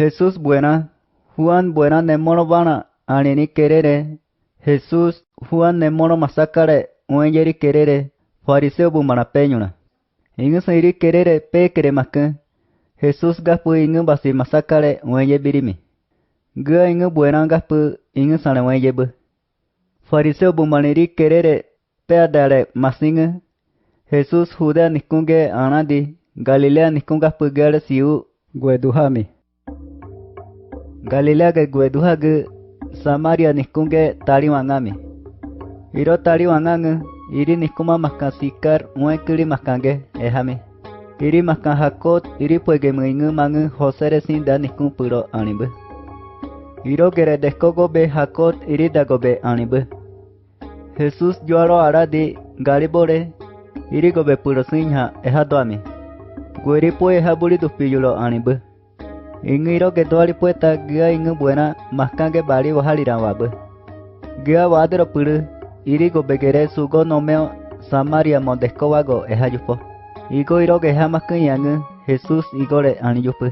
Jesús buena, Juan buena nemono bana, anini querere. Jesús, Juan nemono masacare, uengeri querere, fariseo bumana peñuna. Ingu sairi querere pe quere makan. Jesús gapu ingu basi masacare, uenge birimi. Gua ingu buena gapu, ingu sana uenge bu. Fariseo bumaniri querere, pe adare masinga. Jesús Judea nikunge anadi, Galilea nikunga pugare siu, gueduhami. Galilea ge gueduhage, Samaria nikunge tariwangami. Iro tariwangang, iri nikuma makan sikar, muekiri makange, ehami. Iri makan hakot, iri puege mengu mangu hosere sinda nikun puro anibu. Iro gere dekogobe hakot, iri dagobe anibu. Jesús yuaro aradi, galibore, iri gobe puro sinha, ehadoami. Gueri pue haburi dupiyulo anibu. Ingiro ge doari pueta gua ingu buena maskange bari wahalira wabu. Gua wadro puru, iri gobe gere sugo nomeo Samaria mondesco wago ehayupo. Igo iro ge hamakun yangu, Jesús igore aniyupu.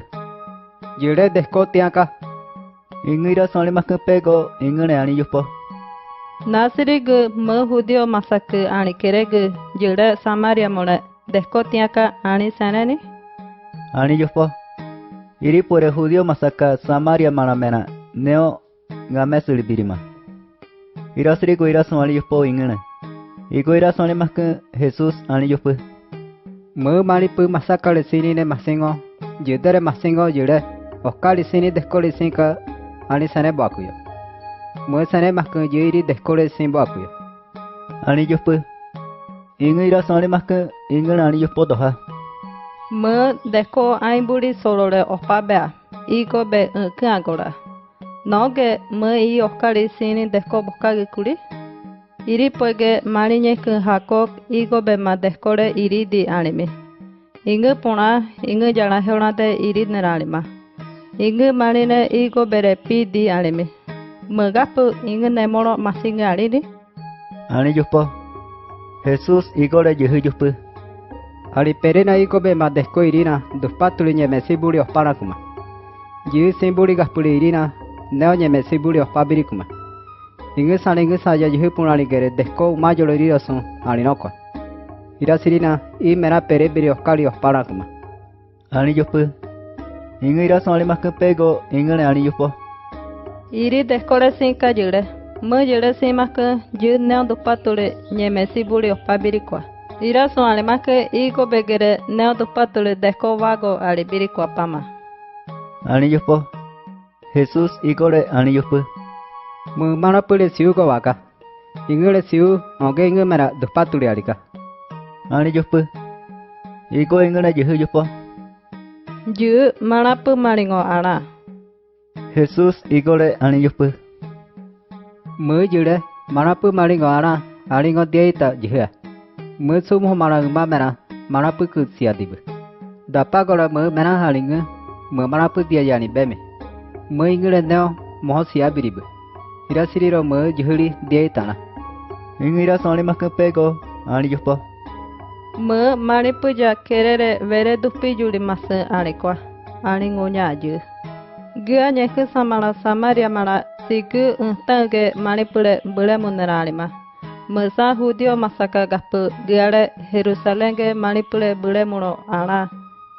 Jure desco tiaka. Ingiro soli makun pego, ingune aniyupo. Nasiri gu mu judio masaku ani keregu jure Samaria mone desco tiaka ani sanani? Aniyupo. Iri pure judio masaka Samaria manamena, neo gamesuli birima. Irasiri go irason aniyupo ingune. Igo irason makun Jesús aniyupu. Mu manipu masakale sini ne masingo, judere masingo jure, okali sini descoli sinka ani sane bakuyo. Mu sane makun jiri descoli sin bakuyo. Aniyupu. Ingu irason makun ingune aniyupo doha. Mu desco aimburi solore opabea, igo be agora. Noge mu I okali sini desco bokage kuri? Iri poege marinye ku hakok igo be ma descore iri di anime. Ingu puna ingu jana heona de iri neralima. Ingu marine igo bere pi di anime. Mugapu ingu nemono masinga alini? Aniyupo. Jesús igore yuhuyupu. Ali perena igo be ma desco irina, duspatuli nye mesiburi ospana kuma. Yu simburi gaspuri irina, neo nye mesiburi ospabiri kuma. Ingu saja yuhu punani gere desco majolo irirosun alinoko. Ira sirina I mera perebiri okali ospana kuma. Aniyupu. Ingu irason alimakun pego, ingune aniyupo. Iri descore sinka jure. Mu jure simakun yu neo dupatuli nye mesiburi ospabiri kwa. Ira son alimake igo begere neo dupatuli desco wago alibiri kwa pama. Aniyupo. Jesús igore aniyupu. Mu manapule siu go waka. Ingule siu oge ingu mera dupatuli alika. Aniyupu. Igo ingune yuhuyupo. Yu manapu maringo ana. Jesús igore aniyupu. Mu jure manapu maringo ana alingo dieita juhua. Mu sumo marangma mera manapu ku siadibu. Dapa gora mu mera halingu mu manapu dia yani beme. Mu ingule neo moho siabiribu. Irasiriro mu juhuri dieitana. Ingu irason alimakun pego, aniyupo. Mu manipu ja kerere vere dupi juli masu alikwa. Alingunya ju. Gua nyeku samara Samaria mara sigu untange manipule bule muneralima. Musa judio masaka gapu giare Jerusalenge manipule bule muno ana.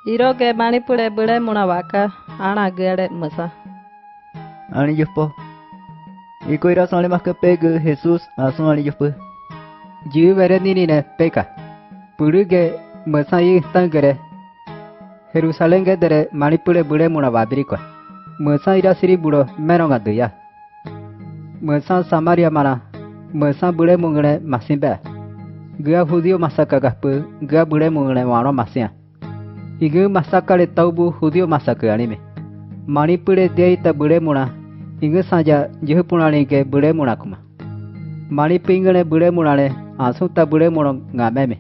Iroge manipule bule muna waka ana giare musa. Aniyupo. Igo irason alimakun pego, Jesús asun aniyupu. Yu vere ninine peka. Puruge musa I tangere. Jerusalenge dere manipule bule muna wabirikwa. Musa irasiri buro meronga duya. Musa Samaria mara. Musa bule mungene masimbe. Gua judio masaka gapu, gua bule mungene wano masia. Igu masaka le taubu judio masaka anime. Manipule deita bule muna. Ingu saja juhu punani ke bule muna kuma. Manipingene bule munale asuta bule muno ngameme.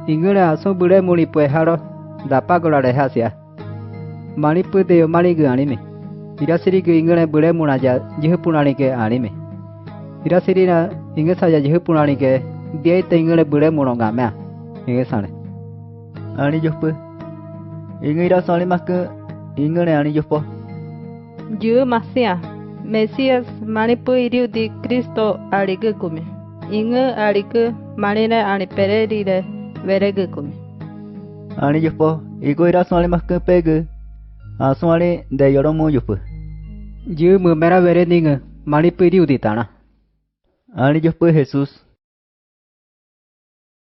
Ingune asu bule muni pueharo dapagola rehasia. Manipu de maligu anime. Irasiri gu ingune bule munaja juhu punani ke anime. Irasiri na ingu saja juhu punani ke deita ingune bule muno ngamea. Ingu sane. Aniyupu. Ingu irason alimakun ingune aniyupo. Yu Masia, Mesias Manipu iriu di Cristo arigu kumi. Inge arigu manine ani pereri de veregu kumi. Ani yupo, iko ira suali maske pegu. Asuali de yoromu yupo. Yu mera vere ninge manipu iriu di tana. Ani yupo Jesús.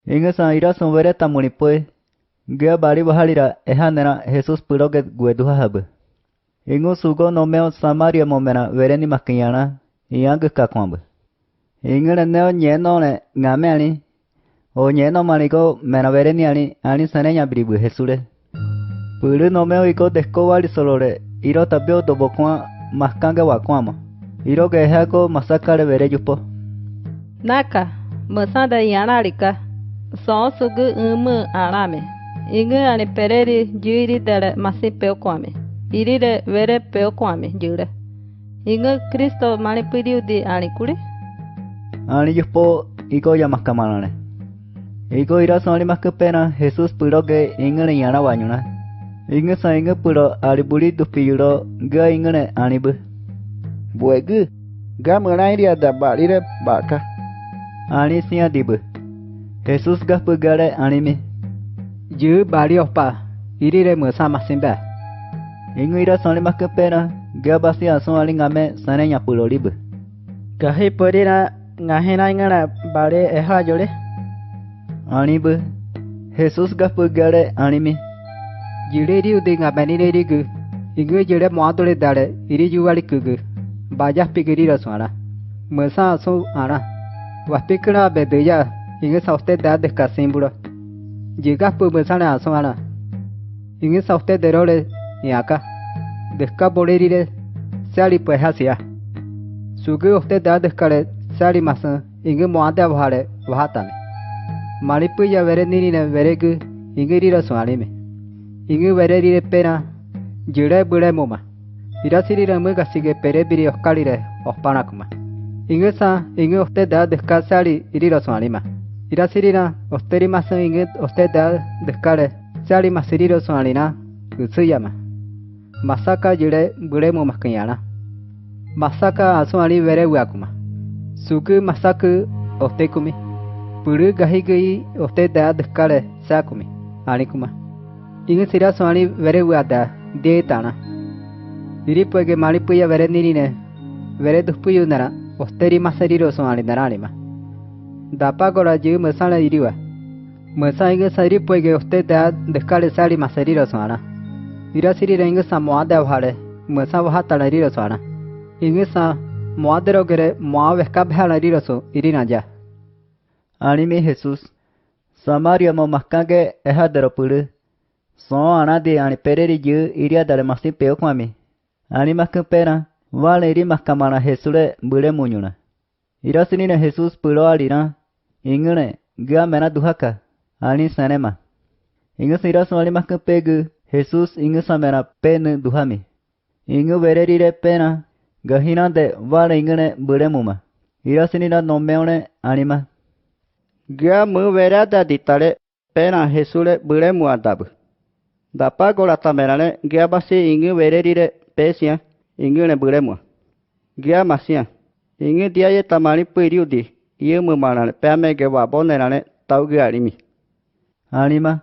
Inge sa ira son vere tamunipue. Gea bari bahalira ehanera Jesús puroge gueduha habu. Ingo sugo no meo Samaria momena vereni makiana. Iang kakwambu. Inge neo nyeno ne ngame ani. O nyeno manigo mena vereni ani sanenya bribu Jesure. Puru no meo iko desko wali solore. Iro tabio dobokwa maskange wakwama. Iro gehako masakare vere yupo. Naka, masada yanarika. So sugu arame. Inge ani pereri juiri dere masi peo kwame. Iri de vere peo kwame jure. Inge Cristo manipuriu di ani kuri. Ani yupo iko yamaskamanane. Iko ira soli maskapena Jesús puroge ingene yana wanyuna. Inge sa inge puro aliburi dupiyuro ga ingene anibu. Buegu, ga menairia da balire baka. Ani siya dibu. Jesús gaspu gare anime. Yu bari opa, iri re mesa masimba. Inge ira soli maskapena ga basi aso ali ngame sanenya puroribu. Gahi porira ngahena ingana bare eha jore. Anibu. Jesús gaspu gare anime. Jire iriu di ngabani re rigu. Inge jire moadore dare iri juwali kugu. Baja pikiri rasuana. Mesa aso ana. Wapikira bedeya. Inge sa usted da descasimburo. Llega por besana a soana. Inge sa usted de role y acá. Descaborire sali pues hacia. Suge usted da descare sali masa. Inge moade abhare vahatame. Maripu ya vere nini ne veregu. Inge rira soanime. Inge vere rire pena. Jure bure moma. Irasiri ramuga sigue perebiri oskalire ospanakuma. Inge sa inge usted da descasali irira soanima. Irasirina osteri masa inge usted da descare sali masiriro soalina usuyama. Masaka jure buremu maskanyana. Masaka asuali vere wakuma. Suku masaku ostekumi. Puru gahigi usted da descare sakumi. Anikuma. Inge sira soali vere wada deetana. Iripuege malipuya vere nirine vere duspuyu nara osteri masiriro soali naranima. Dapa gora yu mesana iriwa. Mesa inge sari puege usted da descare sali masiriro soana. Ira siri rengue sa moade avhare. Mesa vahata nariro soana. Inge sa moadero gere moa vescabha nariro so irina ja. Anime Jesús. Samaria mo maskange ehadero puru. So anadi ani pereri yu iria dare masi peo kwami. Ani maskapena. Vale iri maskamana Jesure bure muñuna. Ira sinina Jesús puro alina. Ingene ga mena duhaka. Ani sanema. Inge sira soali maskapegu. Jesús inge samena penu duhami. Inge vererire pena. Gahina de vale ingene bure muma. Ira sinina nomeone anima. Ga mu vera da ditare pena Jesure bure muadabu. Dapa gola tamerane ga basi inge vererire pesia ingene bure mua. Ga masia. Inge dia ye tamani piriudi. Iye mu manane pame ge wa bonerane tauge arimi. Anima.